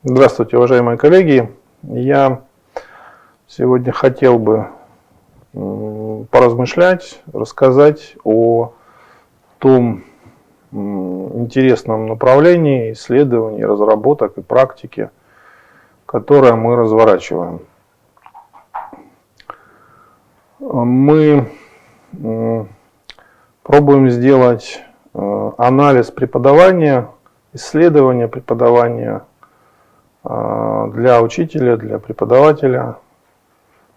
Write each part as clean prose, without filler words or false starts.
Здравствуйте, уважаемые коллеги. Я сегодня хотел бы поразмышлять, рассказать о том интересном направлении исследований, разработок и практики, которое мы разворачиваем. Мы пробуем сделать анализ преподавания, исследования преподавания для учителя, для преподавателя,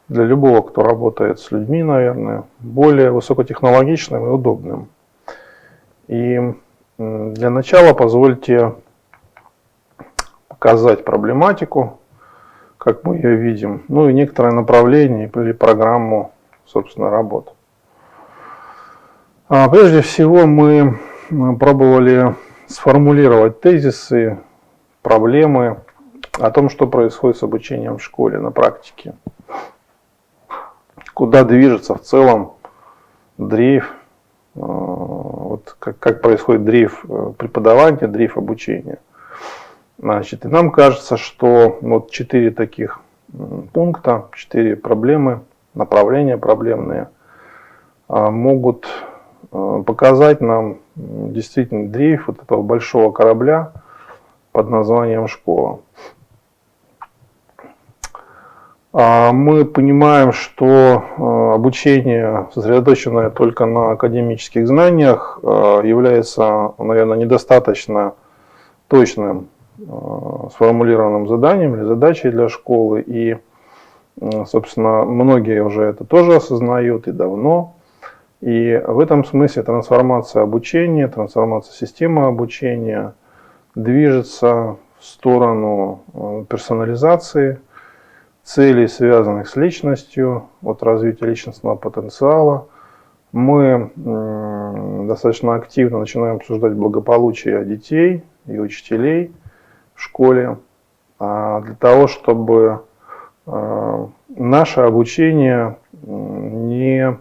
для любого, кто работает с людьми, наверное, более высокотехнологичным и удобным. И для начала позвольте показать проблематику, как мы ее видим, ну и некоторое направление или программу, собственно, работы. Прежде всего мы пробовали сформулировать тезисы, проблемы о том, что происходит с обучением в школе на практике. Куда движется в целом дрейф, вот как происходит дрейф преподавания, дрейф обучения. Значит, и нам кажется, что вот 4 таких пункта, 4 проблемы, направления проблемные могут показать нам действительно дрейф вот этого большого корабля под названием школа. Мы понимаем, что обучение, сосредоточенное только на академических знаниях, является, наверное, недостаточно точным сформулированным заданием или задачей для школы. И, собственно, многие уже это тоже осознают и давно. И в этом смысле трансформация обучения, трансформация системы обучения движется в сторону персонализации целей, связанных с личностью, от развития личностного потенциала. Мы достаточно активно начинаем обсуждать благополучие детей и учителей в школе, для того, чтобы наше обучение не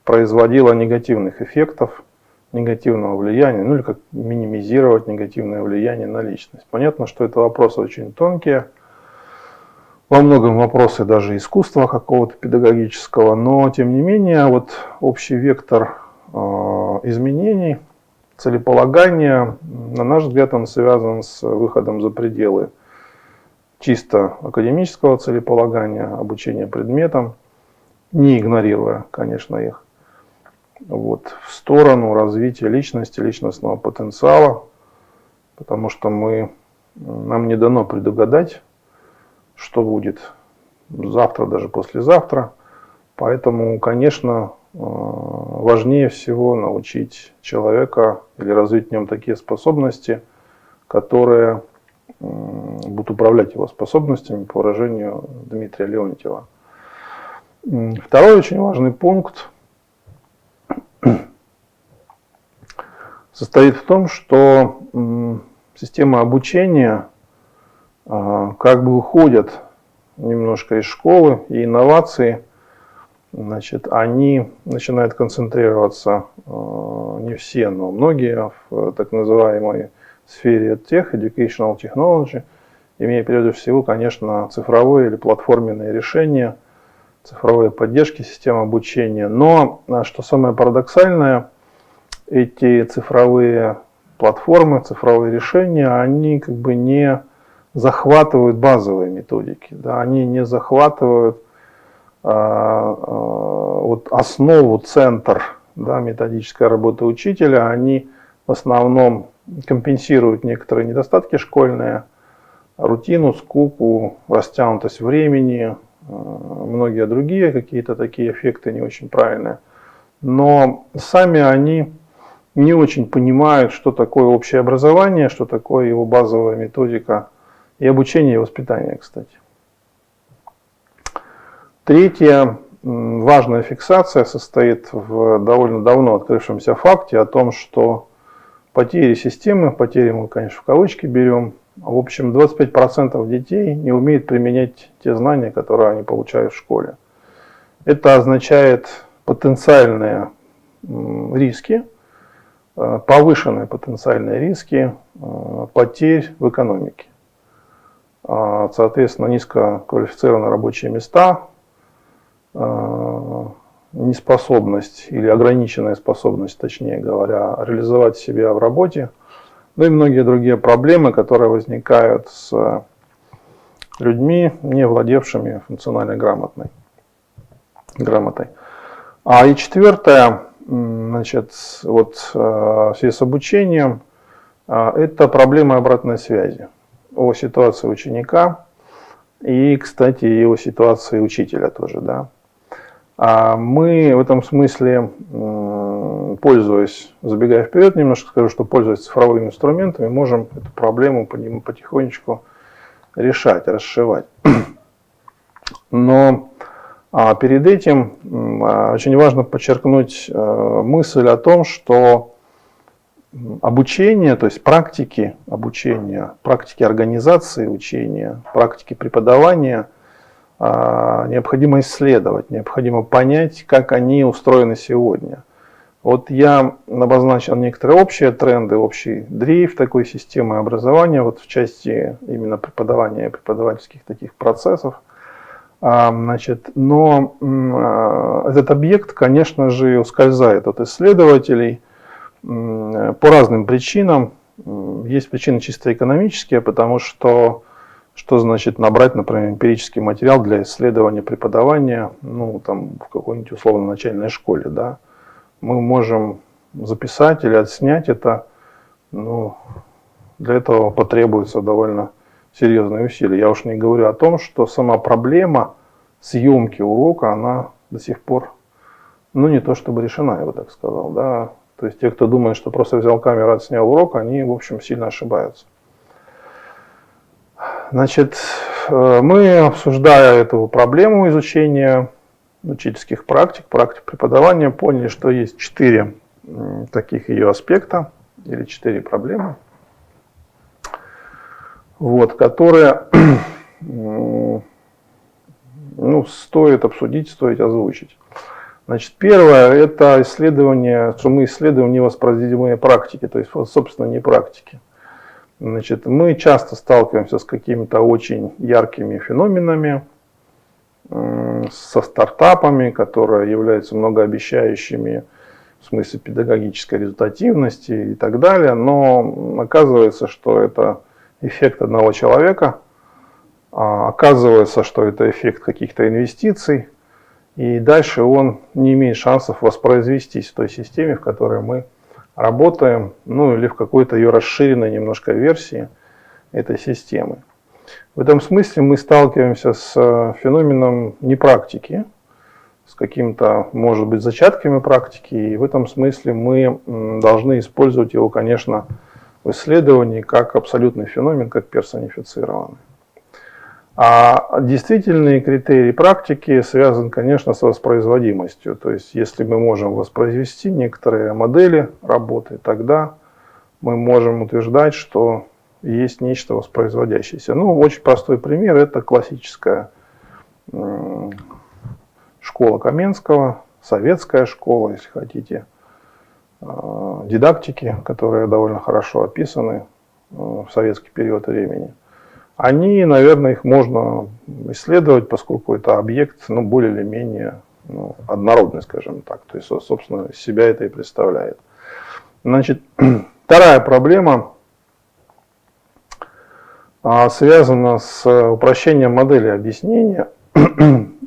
производило негативных эффектов, негативного влияния, ну или как минимизировать негативное влияние на личность. Понятно, что это вопросы очень тонкие, во многом вопросы даже искусства какого-то педагогического, но тем не менее вот общий вектор изменений, целеполагания, на наш взгляд, он связан с выходом за пределы чисто академического целеполагания, обучения предметам, не игнорируя, конечно, их, вот, в сторону развития личности, личностного потенциала, потому что нам не дано предугадать, что будет завтра, даже послезавтра. Поэтому, конечно, важнее всего научить человека или развить в нем такие способности, которые будут управлять его способностями, по выражению Дмитрия Леонтьева. Второй очень важный пункт состоит в том, что система обучения как бы уходят немножко из школы, и инновации, значит, они начинают концентрироваться, не все, но многие, в так называемой сфере EdTech, Educational Technology, имея прежде всего, конечно, цифровые или платформенные решения, цифровые поддержки систем обучения. Но, что самое парадоксальное, эти цифровые платформы, цифровые решения, они как бы не захватывают базовые методики, да, они не захватывают вот основу, центр, да, методической работы учителя, они в основном компенсируют некоторые недостатки школьные, рутину, скуку, растянутость времени, многие другие какие-то такие эффекты не очень правильные. Но сами они не очень понимают, что такое общее образование, что такое его базовая методика и обучение и воспитание, кстати. Третья важная фиксация состоит в довольно давно открывшемся факте о том, что потери системы, потери мы, конечно, в кавычки берем, в общем, 25% детей не умеют применять те знания, которые они получают в школе. Это означает потенциальные риски, повышенные потенциальные риски потерь в экономике. соответственно, низкоквалифицированные рабочие места, неспособность или ограниченная способность, точнее говоря, реализовать себя в работе, ну и многие другие проблемы, которые возникают с людьми, не владевшими функциональной грамотой. И четвертое, значит, вот в связи с обучением, это проблема обратной связи о ситуации ученика и, кстати, и о ситуации учителя тоже, да. Мы в этом смысле, пользуясь, забегая вперед, немножко скажу, что пользуясь цифровыми инструментами, можем эту проблему потихонечку решать, расшивать. Но перед этим очень важно подчеркнуть мысль о том, что обучение, то есть практики обучения, практики организации учения, практики преподавания необходимо исследовать, необходимо понять, как они устроены сегодня. Вот я обозначил некоторые общие тренды, общий дрейф такой системы образования, вот в части именно преподавания и преподавательских таких процессов. Значит, но этот объект, конечно же, ускользает от исследователей по разным причинам. Есть причины чисто экономические, потому что значит набрать, например, эмпирический материал для исследования преподавания, ну, там, в какой-нибудь условно начальной школе, да. Мы можем записать или отснять это, но для этого потребуется довольно серьезные усилия. Я уж не говорю о том, что сама проблема съемки урока, она до сих пор, ну, не то чтобы решена, я бы так сказал, да. То есть те, кто думает, что просто взял камеру, отснял урок, они, в общем, сильно ошибаются. Значит, мы, обсуждая эту проблему изучения учительских практик, практик преподавания, поняли, что есть 4 таких ее аспекта, или 4 проблемы, вот, которые ну, стоит обсудить, стоит озвучить. Значит, первое – это исследование, что мы исследуем невоспроизводимые практики, то есть, собственно, не практики. Значит, мы часто сталкиваемся с какими-то очень яркими феноменами, со стартапами, которые являются многообещающими в смысле педагогической результативности и так далее, но оказывается, что это эффект одного человека, оказывается, что это эффект каких-то инвестиций, и дальше он не имеет шансов воспроизвестись в той системе, в которой мы работаем, ну или в какой-то ее расширенной немножко версии этой системы. В этом смысле мы сталкиваемся с феноменом непрактики, с какими-то, может быть, зачатками практики, и в этом смысле мы должны использовать его, конечно, в исследовании как абсолютный феномен, как персонифицированный. А действительные критерии практики связаны, конечно, с воспроизводимостью. То есть, если мы можем воспроизвести некоторые модели работы, тогда мы можем утверждать, что есть нечто воспроизводящееся. Ну, очень простой пример – это классическая школа Каменского, советская школа, если хотите, дидактики, которые довольно хорошо описаны в советский период времени. Они, наверное, их можно исследовать, поскольку это объект, ну, более или менее однородный, скажем так. То есть, собственно, себя это и представляет. Значит, вторая проблема связана с упрощением модели объяснения.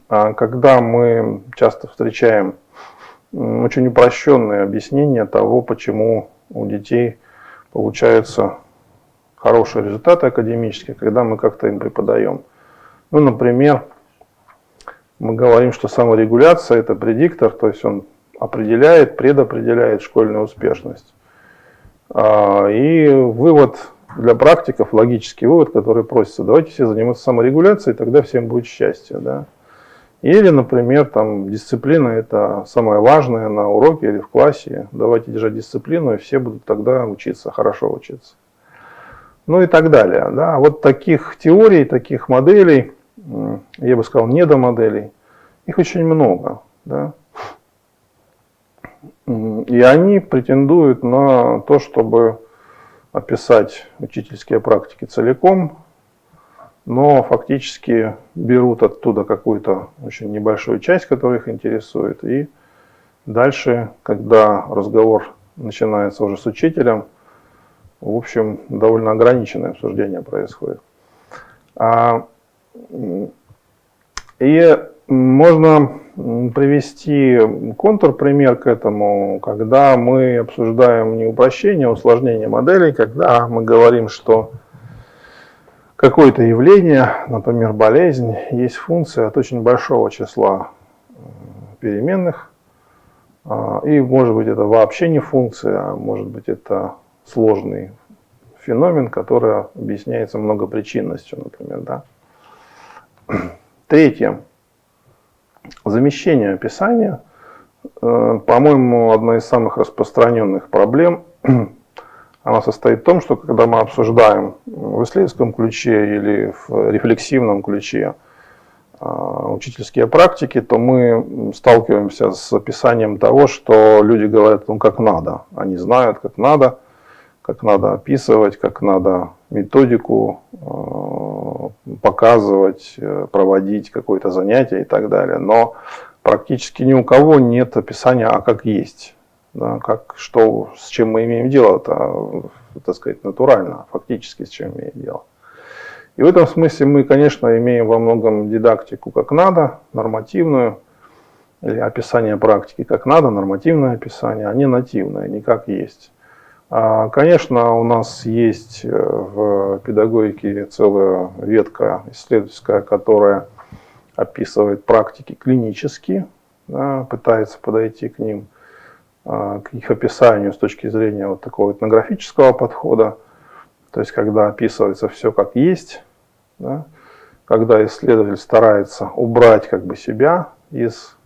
Когда мы часто встречаем очень упрощенные объяснения того, почему у детей получается хорошие результаты академические, когда мы как-то им преподаем. Ну, например, мы говорим, что саморегуляция – это предиктор, то есть он определяет, предопределяет школьную успешность. И вывод для практиков, логический вывод, который просится: давайте все заниматься саморегуляцией, тогда всем будет счастье. Да? Или, например, там, дисциплина – это самое важное на уроке или в классе. Давайте держать дисциплину, и все будут тогда учиться, хорошо учиться. Ну и так далее. Да. Вот таких теорий, таких моделей, я бы сказал, недомоделей, их очень много. Да. И они претендуют на то, чтобы описать учительские практики целиком, но фактически берут оттуда какую-то очень небольшую часть, которая их интересует, и дальше, когда разговор начинается уже с учителем, в общем, довольно ограниченное обсуждение происходит. И можно привести контрпример к этому, когда мы обсуждаем не упрощение, а усложнение моделей, когда мы говорим, что какое-то явление, например, болезнь, есть функция от очень большого числа переменных, и может быть это вообще не функция, а может быть это сложный феномен, который объясняется многопричинностью, например. Да? Третье. Замещение описания. По-моему, одна из самых распространенных проблем, она состоит в том, что когда мы обсуждаем в исследовательском ключе или в рефлексивном ключе учительские практики, то мы сталкиваемся с описанием того, что люди говорят, ну, как надо. Они знают, как надо описывать, как надо методику показывать, проводить какое-то занятие и так далее. Но практически ни у кого нет описания, а как есть. Да, как, что, с чем мы имеем дело, это, так сказать, натурально, фактически с чем имеем дело. И в этом смысле мы, конечно, имеем во многом дидактику как надо, нормативную, или описание практики как надо, нормативное описание, а не нативное, не как есть. Конечно, у нас есть в педагогике целая ветка исследовательская, которая описывает практики клинически, да, пытается подойти к ним, к их описанию с точки зрения вот такого этнографического подхода, то есть когда описывается все как есть, да, когда исследователь старается убрать как бы себя из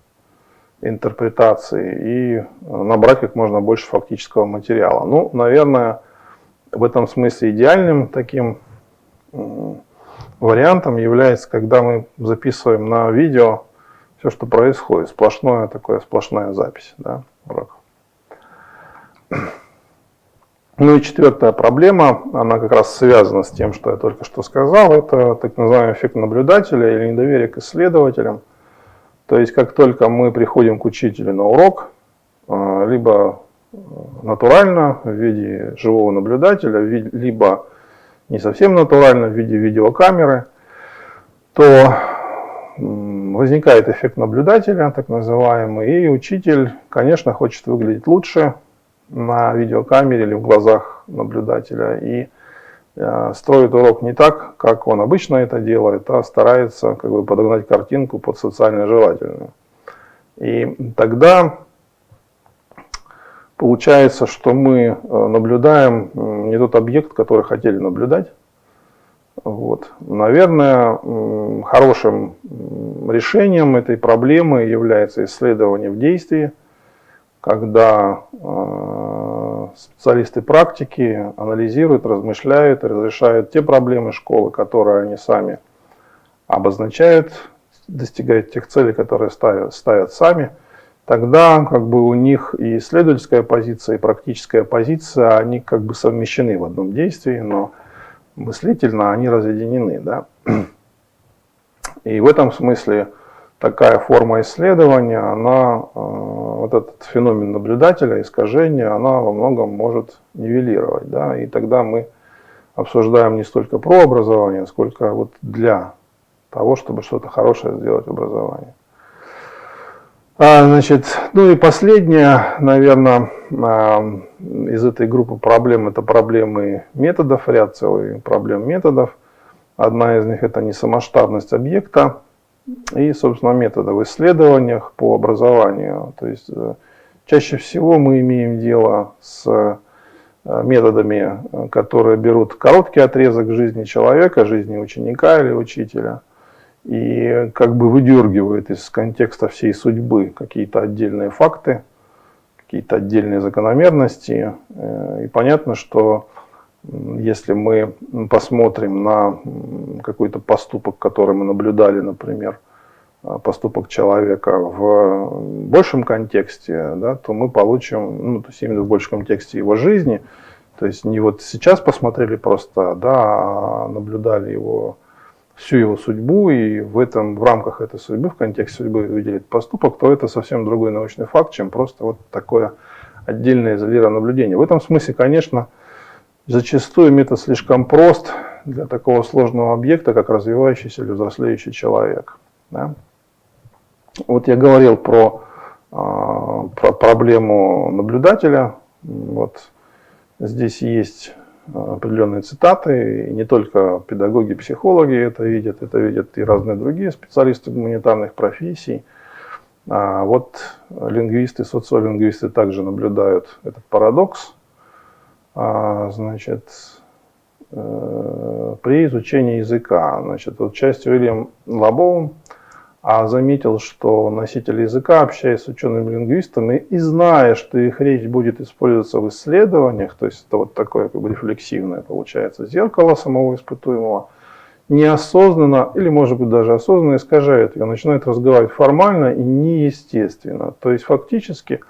интерпретации и набрать как можно больше фактического материала. Ну, наверное, в этом смысле идеальным таким вариантом является, когда мы записываем на видео все, что происходит, сплошная запись, да, уроков. Ну и четвертая проблема, она как раз связана с тем, что я только что сказал, это так называемый эффект наблюдателя или недоверие к исследователям. То есть, как только мы приходим к учителю на урок, либо натурально в виде живого наблюдателя, либо не совсем натурально в виде видеокамеры, то возникает эффект наблюдателя, так называемый, и учитель, конечно, хочет выглядеть лучше на видеокамере или в глазах наблюдателя, и строит урок не так, как он обычно это делает, а старается как бы подогнать картинку под социально желательную. И тогда получается, что мы наблюдаем не тот объект, который хотели наблюдать. Вот. Наверное, хорошим решением этой проблемы является исследование в действии, когда специалисты практики анализируют, размышляют и разрешают те проблемы школы, которые они сами обозначают, достигают тех целей, которые ставят сами. Тогда как бы у них и исследовательская позиция, и практическая позиция, они как бы совмещены в одном действии, но мыслительно они разъединены. Да? И в этом смысле такая форма исследования, она, вот этот феномен наблюдателя, искажения, она во многом может нивелировать. Да? И тогда мы обсуждаем не столько про образование, сколько вот для того, чтобы что-то хорошее сделать в образовании. Значит, ну и последняя, наверное, из этой группы проблем, это проблемы методов, ряд целый проблем методов. Одна из них это несамоштабность объекта и, собственно, методы в исследованиях по образованию. То есть чаще всего мы имеем дело с методами, которые берут короткий отрезок жизни человека, жизни ученика или учителя, и как бы выдергивают из контекста всей судьбы какие-то отдельные факты, какие-то отдельные закономерности. И понятно, что если мы посмотрим на какой-то поступок, который мы наблюдали, например, поступок человека в большем контексте, да, то мы получим, ну, то есть именно в большем контексте его жизни, то есть не вот сейчас посмотрели просто, да, а наблюдали его всю его судьбу, и в рамках этой судьбы, в контексте судьбы выделить поступок, то это совсем другой научный факт, чем просто вот такое отдельное изолированное наблюдение. В этом смысле, конечно, зачастую метод слишком прост для такого сложного объекта, как развивающийся или взрослеющий человек. Да? Вот я говорил про проблему наблюдателя. Вот здесь есть определенные цитаты, и не только педагоги, психологи это видят и разные другие специалисты гуманитарных профессий. Вот лингвисты, социолингвисты также наблюдают этот парадокс. Значит, при изучении языка, значит, вот часть Уильям Лабоун заметил, что носитель языка, общаясь с учеными-лингвистами и зная, что их речь будет использоваться в исследованиях, то есть это вот такое как бы рефлексивное получается зеркало самого испытуемого, неосознанно или может быть даже осознанно искажает ее, начинает разговаривать формально и неестественно. То есть фактически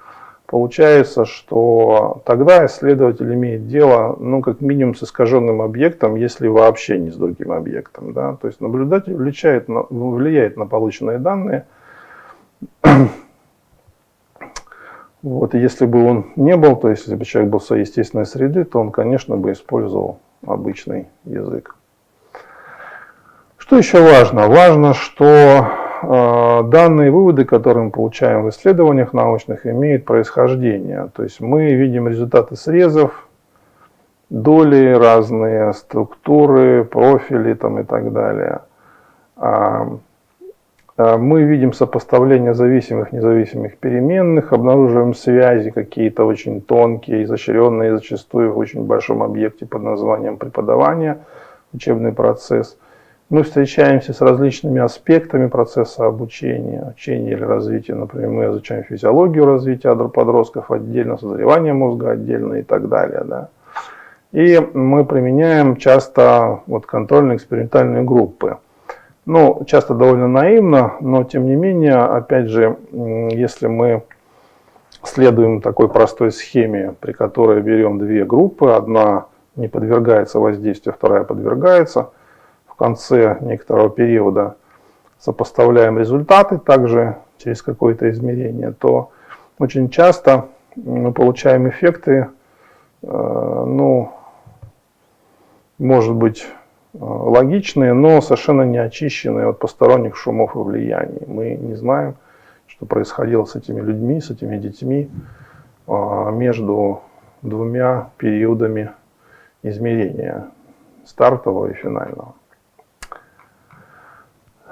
получается, что тогда исследователь имеет дело, ну, как минимум с искаженным объектом, если вообще не с другим объектом. Да? То есть наблюдатель влияет на полученные данные. Вот, и если бы он не был, то есть если бы человек был в своей естественной среде, то он, конечно, бы использовал обычный язык. Что еще важно? Важно, что данные выводы, которые мы получаем в исследованиях научных, имеют происхождение. То есть мы видим результаты срезов, доли, разные структуры, профили там, и так далее. Мы видим сопоставление зависимых и независимых переменных, обнаруживаем связи какие-то очень тонкие, изощренные, зачастую в очень большом объекте под названием преподавание, учебный процесс. Мы встречаемся с различными аспектами процесса обучения, учения или развития. Например, мы изучаем физиологию развития подростков отдельно, созревание мозга отдельно и так далее. Да. И мы применяем часто вот контрольно-экспериментальные группы. Ну, часто довольно наивно, но тем не менее, опять же, если мы следуем такой простой схеме, при которой берем две группы, одна не подвергается воздействию, вторая подвергается, в конце некоторого периода сопоставляем результаты также через какое-то измерение, то очень часто мы получаем эффекты, ну, может быть, логичные, но совершенно не очищенные от посторонних шумов и влияний. Мы не знаем, что происходило с этими людьми, с этими детьми между двумя периодами измерения, стартового и финального.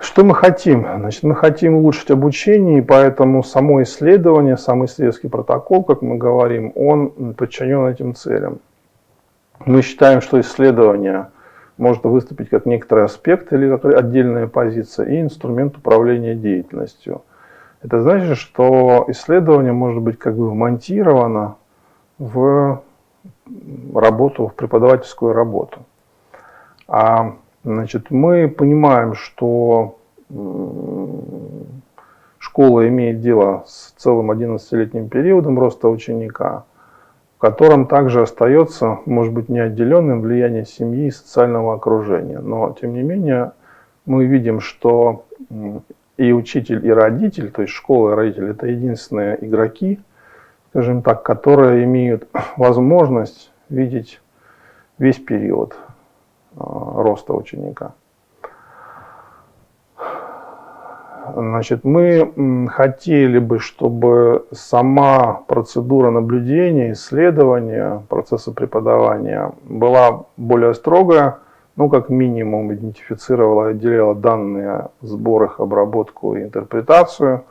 Что мы хотим? Значит, мы хотим улучшить обучение, и поэтому само исследование, сам исследовательский протокол, как мы говорим, он подчинен этим целям. Мы считаем, что исследование может выступить как некоторый аспект или как отдельная позиция и инструмент управления деятельностью. Это значит, что исследование может быть как бы вмонтировано в работу, в преподавательскую работу. Значит, мы понимаем, что школа имеет дело с целым 11-летним периодом роста ученика, в котором также остается, может быть, неотделенным влияние семьи и социального окружения. Но, тем не менее, мы видим, что и учитель, и родитель, то есть школа и родитель, это единственные игроки, скажем так, которые имеют возможность видеть весь период роста ученика. Значит, мы хотели бы, чтобы сама процедура наблюдения, исследования, процесса преподавания была более строгая, ну, как минимум, идентифицировала и отделяла данные, сбор их, обработку и интерпретацию,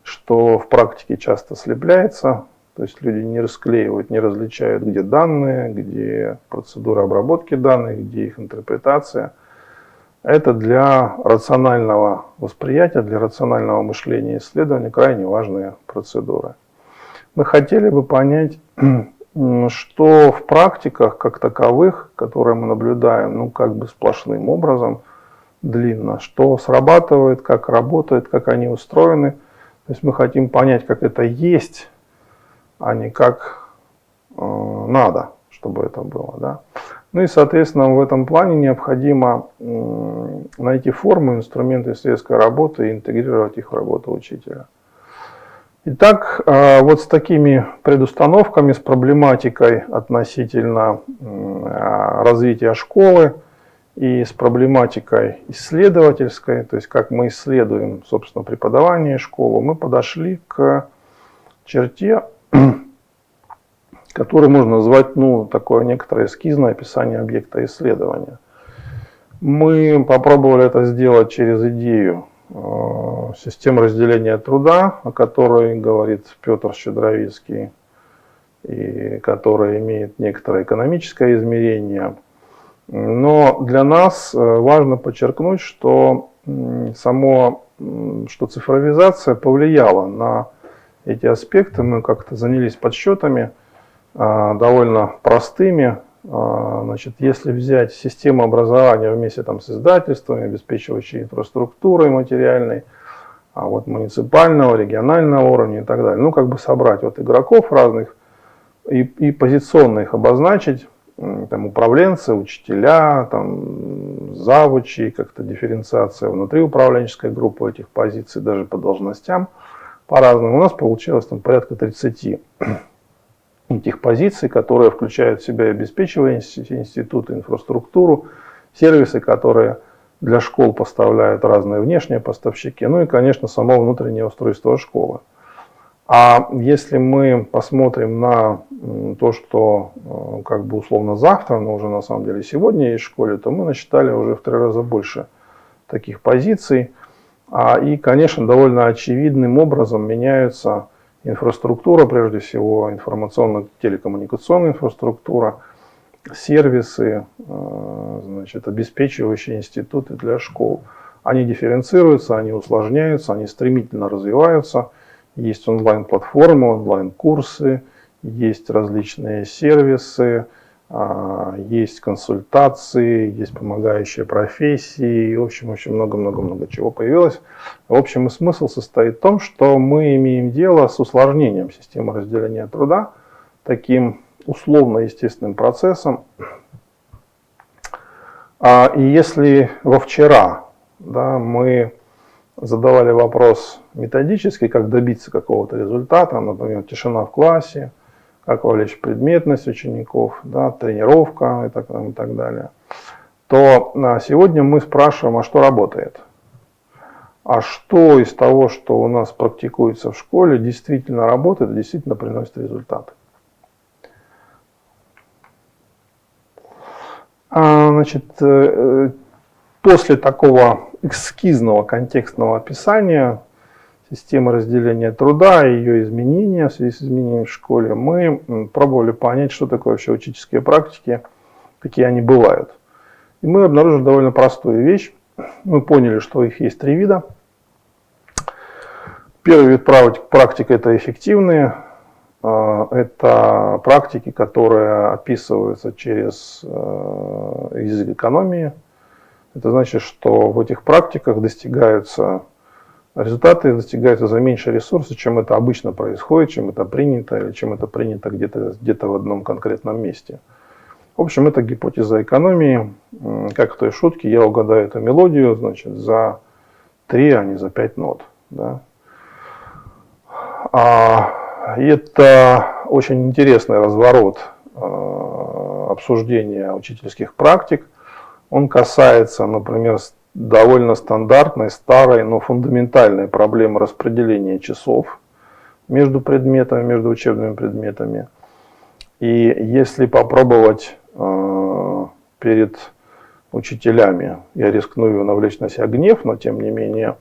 что в практике часто слепляется. То есть люди не расклеивают, не различают, где данные, где процедура обработки данных, где их интерпретация. Это для рационального восприятия, для рационального мышления и исследования крайне важные процедуры. Мы хотели бы понять, что в практиках как таковых, которые мы наблюдаем, ну, как бы сплошным образом, длинно, что срабатывает, как работает, как они устроены. То есть мы хотим понять, как это есть, а не как надо, чтобы это было. Да? Ну и, соответственно, в этом плане необходимо найти формы, инструменты исследовательской работы и интегрировать их в работу учителя. Итак, вот с такими предустановками, с проблематикой относительно развития школы и с проблематикой исследовательской, то есть как мы исследуем, собственно, преподавание школы, мы подошли к черте, которую можно назвать, ну, такое некоторое эскизное описание объекта исследования. Мы попробовали это сделать через идею системы разделения труда, о которой говорит Петр Щедровицкий, и которая имеет некоторое экономическое измерение. Но для нас важно подчеркнуть, что цифровизация повлияла на эти аспекты. Мы как-то занялись подсчетами довольно простыми. Значит, если взять систему образования вместе там, с издательствами, обеспечивающей инфраструктурой материальной, вот муниципального, регионального уровня и так далее, ну как бы собрать вот игроков разных и позиционно их обозначить, там, управленцы, учителя, там, завучи, как-то дифференциация внутри управленческой группы этих позиций, даже по должностям по-разному. У нас получилось там, порядка 30 этих позиций, которые включают в себя обеспечивающие институты, инфраструктуру, сервисы, которые для школ поставляют разные внешние поставщики, ну и, конечно, само внутреннее устройство школы. А если мы посмотрим на то, что как бы условно завтра, но уже на самом деле сегодня есть в школе, то мы насчитали уже в 3 раза больше таких позиций. И, конечно, довольно очевидным образом меняются инфраструктура, прежде всего информационно-телекоммуникационная инфраструктура, сервисы, значит, обеспечивающие институты для школ. Они дифференцируются, они усложняются, они стремительно развиваются. Есть онлайн-платформы, онлайн-курсы, есть различные сервисы, есть консультации, есть помогающие профессии, и, в общем, очень много-много-много чего появилось. В общем, и смысл состоит в том, что мы имеем дело с усложнением системы разделения труда, таким условно-естественным процессом. И если во вчера мы задавали вопрос методический, как добиться какого-то результата, например, тишина в классе, как вовлечь предметность учеников, тренировка и так далее, то сегодня мы спрашиваем, а что работает? А что из того, что у нас практикуется в школе, действительно работает, действительно приносит результаты? Значит, после такого эскизного контекстного описания системы разделения труда и ее изменения в связи с изменением в школе, мы пробовали понять, что такое вообще учительские практики, какие они бывают. И мы обнаружили довольно простую вещь. Мы поняли, что их есть 3 вида. Первый вид практик – это эффективные. Это практики, которые описываются через язык экономии. Это значит, что в этих практиках результаты достигаются за меньше ресурсов, чем это обычно происходит, чем это принято, или чем это принято где-то в одном конкретном месте. В общем, это гипотеза экономии. Как в той шутке, я угадаю эту мелодию, значит, за 3, а не за 5 нот. Да? И это очень интересный разворот обсуждения учительских практик. Он касается, например, довольно стандартной, старой, но фундаментальной проблемы распределения часов между предметами, между учебными предметами. И если попробовать перед учителями, я рискну навлечь на себя гнев, но тем не менее,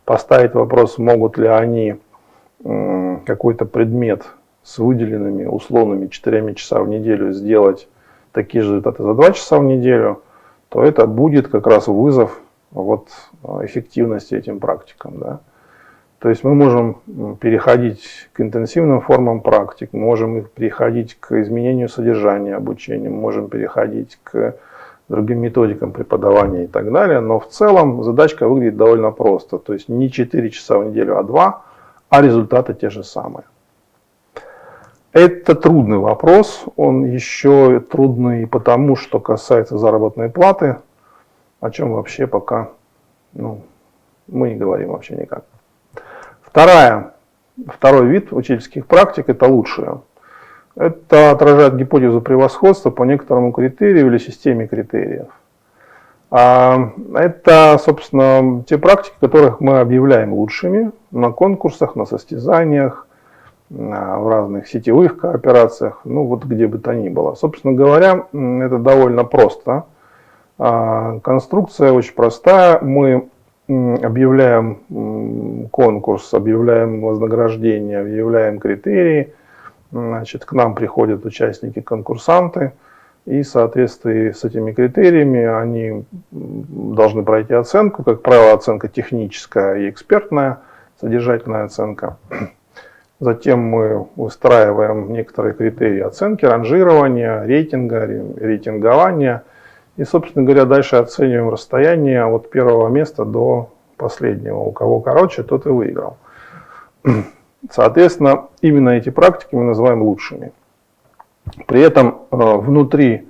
поставить вопрос, могут ли они какой-то предмет с выделенными условными 4 часа в неделю сделать такие же результаты за 2 часа в неделю, то это будет как раз вызов эффективности этим практикам. Да? То есть мы можем переходить к интенсивным формам практик, можем переходить к изменению содержания обучения, можем переходить к другим методикам преподавания и так далее. Но в целом задачка выглядит довольно просто. То есть не 4 часа в неделю, а 2, а результаты те же самые. Это трудный вопрос, он еще трудный потому, что касается заработной платы, о чем вообще пока мы не говорим вообще никак. Второй вид учительских практик – это лучшее. Это отражает гипотезу превосходства по некоторому критерию или системе критериев. Это, собственно, те практики, которых мы объявляем лучшими на конкурсах, на состязаниях, в разных сетевых кооперациях, вот где бы то ни было. Собственно говоря, это довольно просто. Конструкция очень простая. Мы объявляем конкурс, объявляем вознаграждение, объявляем критерии. Значит, к нам приходят участники-конкурсанты, и в соответствии с этими критериями они должны пройти оценку. Как правило, оценка техническая и экспертная, содержательная оценка. Затем мы выстраиваем некоторые критерии оценки, ранжирования, рейтинга, рейтингования. И, собственно говоря, дальше оцениваем расстояние от первого места до последнего. У кого короче, тот и выиграл. Соответственно, именно эти практики мы называем лучшими. При этом внутри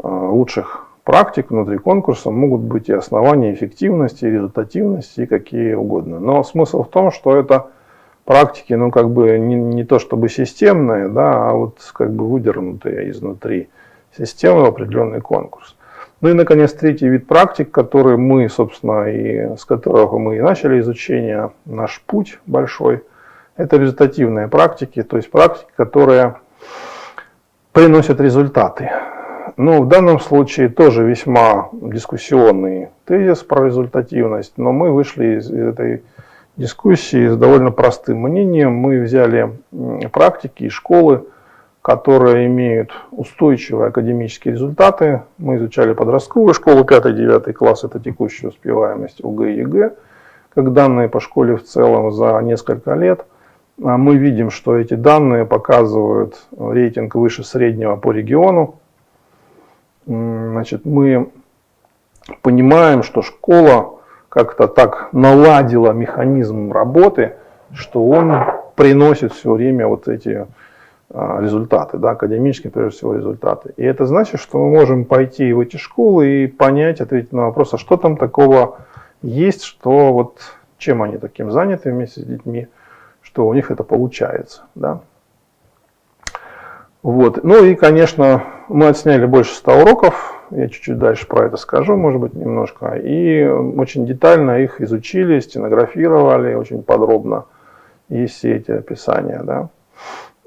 лучших практик, внутри конкурса могут быть и основания эффективности, и результативности, и какие угодно. Но смысл в том, что это практики, не то чтобы системные, да, а вот выдернутые изнутри системы в определенный конкурс. Ну и, наконец, третий вид практик, который мы, собственно, с которого мы и начали изучение, наш путь большой, это результативные практики, то есть практики, которые приносят результаты. В данном случае тоже весьма дискуссионный тезис про результативность, но мы вышли из этой дискуссии с довольно простым мнением. Мы взяли практики и школы, которые имеют устойчивые академические результаты. Мы изучали подростковую школу, 5-9 класс, это текущая успеваемость ОГЭ и ЕГЭ, как данные по школе в целом за несколько лет. Мы видим, что эти данные показывают рейтинг выше среднего по региону. Значит, мы понимаем, что школа как-то так наладила механизм работы, что он приносит все время вот эти результаты, да, академические, прежде всего, результаты. И это значит, что мы можем пойти в эти школы и понять, ответить на вопрос, а что там такого есть, что вот чем они таким заняты вместе с детьми, что у них это получается. Да? Вот. Ну и, конечно, мы отсняли больше 100 уроков, я чуть-чуть дальше про это скажу, может быть, немножко, и очень детально их изучили, стенографировали, очень подробно есть все эти описания. Да?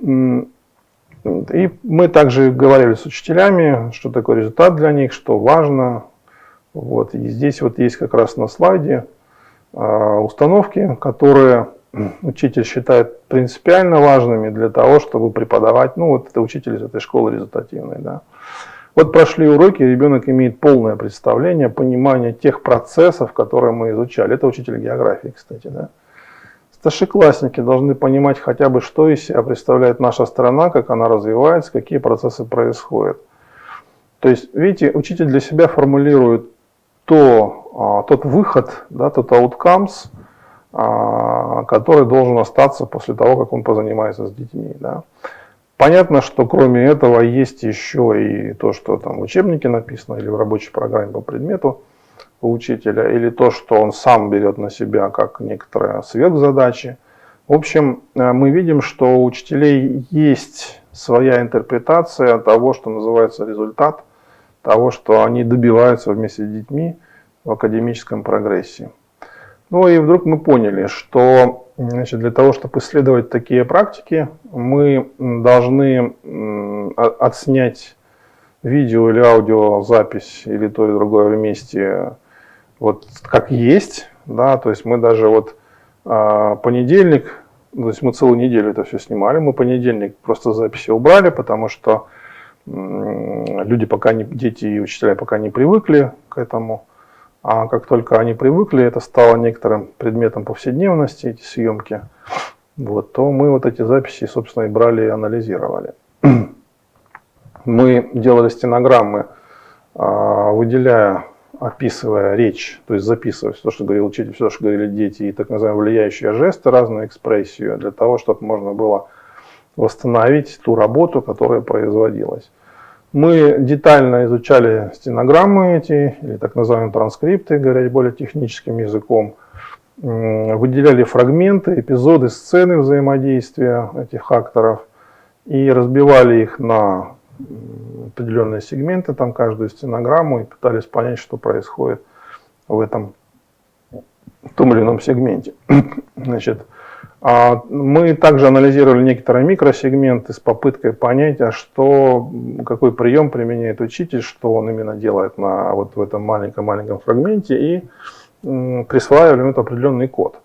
И мы также говорили с учителями, что такое результат для них, что важно. Вот. И здесь вот есть как раз на слайде установки, которые учитель считает принципиально важными для того, чтобы преподавать. Вот это учитель из этой школы результативной. Да. Вот прошли уроки, ребенок имеет полное представление, понимание тех процессов, которые мы изучали. Это учитель географии, кстати. Да. Старшеклассники должны понимать хотя бы, что из себя представляет наша страна, как она развивается, какие процессы происходят. То есть, видите, учитель для себя формулирует тот выход, да, тот outcomes, который должен остаться после того, как он позанимается с детьми. Да. Понятно, что кроме этого есть еще и то, что там в учебнике написано или в рабочей программе по предмету у учителя, или то, что он сам берет на себя как некоторые сверхзадачи. В общем, мы видим, что у учителей есть своя интерпретация того, что называется результат, того, что они добиваются вместе с детьми в академическом прогрессе. Ну и вдруг мы поняли, что для того, чтобы исследовать такие практики, мы должны отснять видео или аудиозапись, или то и другое вместе, вот как есть. Да, то есть мы даже понедельник, то есть мы целую неделю это все снимали, мы понедельник просто записи убрали, потому что люди дети и учителя пока не привыкли к этому. А как только они привыкли, это стало некоторым предметом повседневности, эти съемки, то мы эти записи, собственно, и брали и анализировали. Мы делали стенограммы, выделяя, описывая речь, то есть записывая все, что говорил учитель, все, что говорили дети, и так называемые влияющие жесты, разную экспрессию, для того, чтобы можно было восстановить ту работу, которая производилась. Мы детально изучали стенограммы эти, или так называемые транскрипты, говоря более техническим языком. Выделяли фрагменты, эпизоды, сцены взаимодействия этих акторов и разбивали их на определенные сегменты, там каждую стенограмму, и пытались понять, что происходит в этом том или ином сегменте. Значит, мы также анализировали некоторые микросегменты с попыткой понять, какой прием применяет учитель, что он именно делает вот в этом маленьком фрагменте, и присваивали ему определенный код.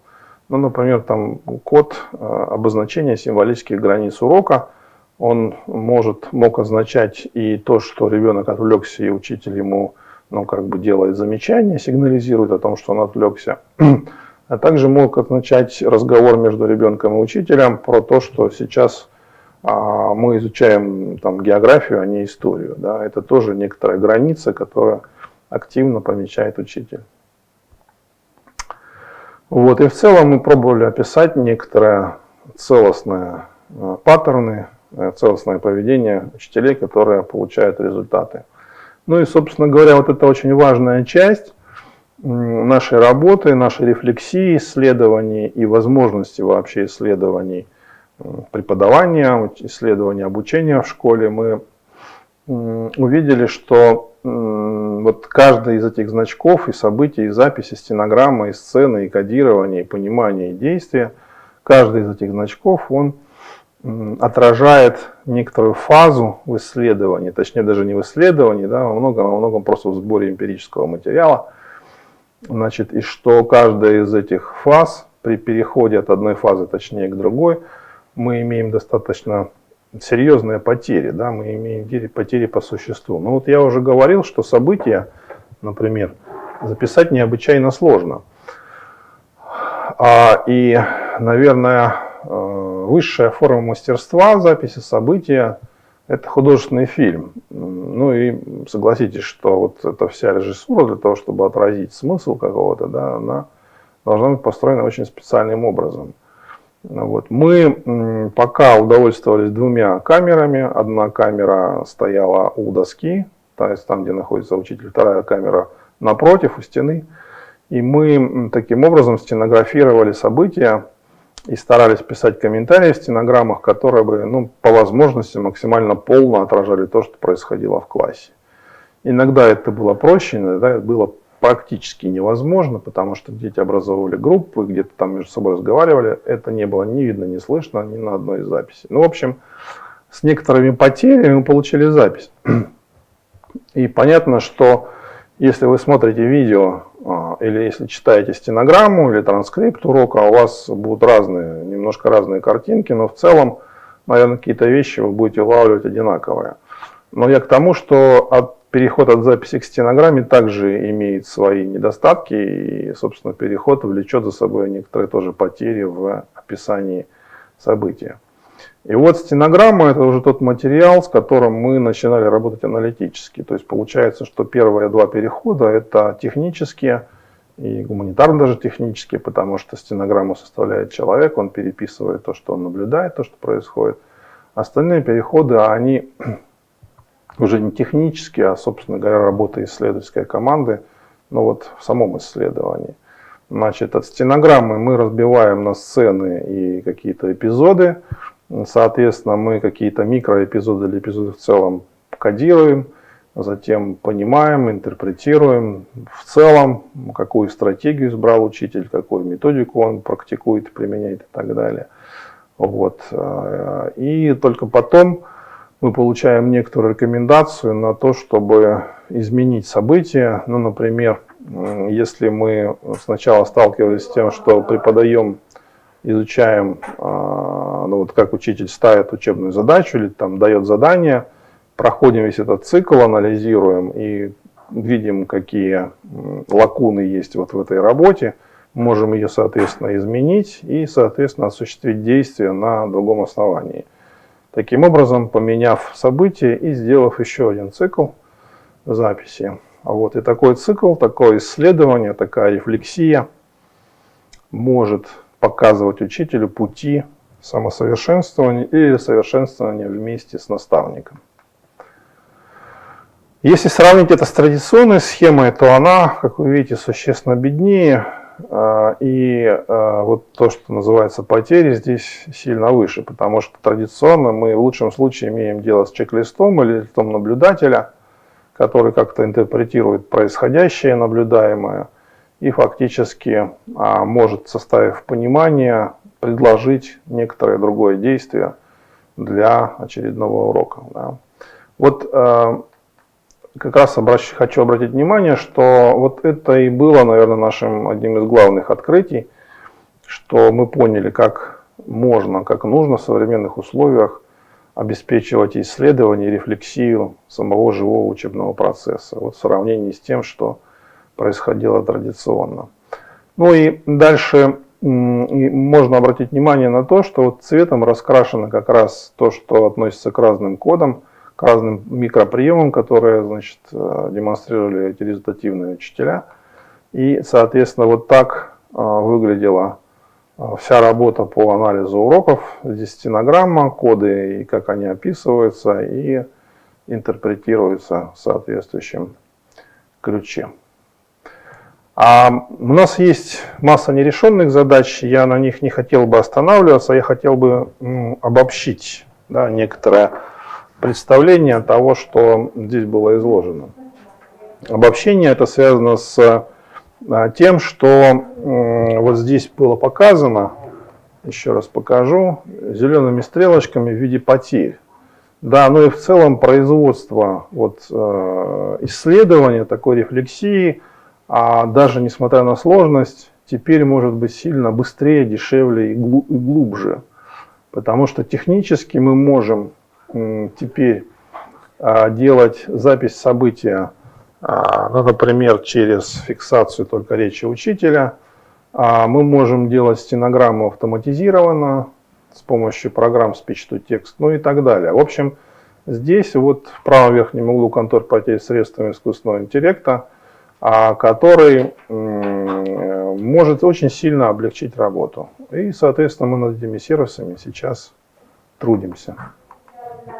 Ну, например, там код обозначения символических границ урока. Он мог означать и то, что ребенок отвлекся, и учитель ему делает замечание, сигнализирует о том, что он отвлекся. А также мог означать разговор между ребенком и учителем про то, что сейчас мы изучаем географию, а не историю. Да? Это тоже некоторая граница, которую активно помечает учитель. Вот. И в целом мы пробовали описать некоторые целостные паттерны, целостное поведение учителей, которые получают результаты. Ну и, собственно говоря, вот это очень важная часть нашей работы, нашей рефлексии, исследований и возможности вообще исследований преподавания, исследований обучения в школе. Мы увидели, что вот каждый из этих значков и событий, и записи, стенограммы, и сцены, и кодирование, и понимание, и действия, каждый из этих значков, он отражает некоторую фазу в исследовании, точнее даже не в исследовании, да, во многом просто в сборе эмпирического материала. Значит, и что каждая из этих фаз, при переходе от одной фазы, точнее, к другой, мы имеем достаточно серьезные потери, да, мы имеем потери по существу. Но вот я уже говорил, что события, например, записать необычайно сложно. И, наверное, высшая форма мастерства записи события – это художественный фильм. Ну и согласитесь, что вот эта вся режиссура для того, чтобы отразить смысл какого-то, да, она должна быть построена очень специальным образом. Вот. Мы пока удовольствовались двумя камерами. Одна камера стояла у доски, то есть там, где находится учитель, вторая камера напротив, у стены. И мы таким образом стенографировали события и старались писать комментарии в стенограммах, которые бы, по возможности максимально полно отражали то, что происходило в классе. Иногда это было проще, иногда это было практически невозможно, потому что дети образовывали группы, где-то там между собой разговаривали. Это не было ни видно, ни слышно ни на одной из записей. Ну, в общем, с некоторыми потерями мы получили запись. И понятно, что если вы смотрите видео, или если читаете стенограмму или транскрипт урока, у вас будут немножко разные картинки, но в целом, наверное, какие-то вещи вы будете улавливать одинаковые. Но я к тому, что переход от записи к стенограмме также имеет свои недостатки, и, собственно, переход влечет за собой некоторые тоже потери в описании события. И вот стенограмма – это уже тот материал, с которым мы начинали работать аналитически. То есть получается, что первые два перехода – это технические и гуманитарно даже технические, потому что стенограмму составляет человек, он переписывает то, что он наблюдает, то, что происходит. Остальные переходы, они уже не технические, а, собственно говоря, работа исследовательской команды, в самом исследовании. Значит, от стенограммы мы разбиваем на сцены и какие-то эпизоды. Соответственно, мы какие-то микроэпизоды или эпизоды в целом кодируем, затем понимаем, интерпретируем в целом, какую стратегию избрал учитель, какую методику он практикует, применяет и так далее. Вот. И только потом мы получаем некоторую рекомендацию на то, чтобы изменить события. Ну, например, если мы сначала сталкивались с тем, что преподаем, изучаем, как учитель ставит учебную задачу или там дает задание, проходим весь этот цикл, анализируем и видим, какие лакуны есть вот в этой работе, можем ее, соответственно, изменить и, соответственно, осуществить действия на другом основании. Таким образом, поменяв события и сделав еще один цикл записи. И такой цикл, такое исследование, такая рефлексия может показывать учителю пути самосовершенствование или совершенствование вместе с наставником. Если сравнить это с традиционной схемой, то она, как вы видите, существенно беднее. И вот то, что называется потери, здесь сильно выше, потому что традиционно мы в лучшем случае имеем дело с чек-листом или листом наблюдателя, который как-то интерпретирует происходящее, наблюдаемое, и фактически может, составив понимание, предложить некоторое другое действие для очередного урока. Да. Вот как раз хочу обратить внимание, что вот это и было, наверное, нашим одним из главных открытий, что мы поняли, как можно, как нужно в современных условиях обеспечивать исследование и рефлексию самого живого учебного процесса, вот в сравнении с тем, что происходило традиционно. Ну и дальше можно обратить внимание на то, что вот цветом раскрашено как раз то, что относится к разным кодам, к разным микроприемам, которые, значит, демонстрировали эти результативные учителя. И, соответственно, вот так выглядела вся работа по анализу уроков. Здесь стенограмма, коды, и как они описываются и интерпретируются в соответствующем ключе. У нас есть масса нерешенных задач, я на них не хотел бы останавливаться, я хотел бы обобщить, да, некоторое представление того, что здесь было изложено. Обобщение это связано с тем, что вот здесь было показано, еще раз покажу, зелеными стрелочками в виде потерь. Да, ну и в целом производство вот, исследования, такой рефлексии, даже несмотря на сложность, теперь может быть сильно быстрее, дешевле и глубже. Потому что технически мы можем теперь делать запись события, ну, например, через фиксацию только речи учителя. Мы можем делать стенограмму автоматизированно с помощью программ Speech-to-Text, ну и так далее. В общем, здесь вот в правом верхнем углу контур потерь средствами искусственного интеллекта, который может очень сильно облегчить работу. И, соответственно, мы над этими сервисами сейчас трудимся.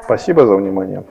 Спасибо за внимание.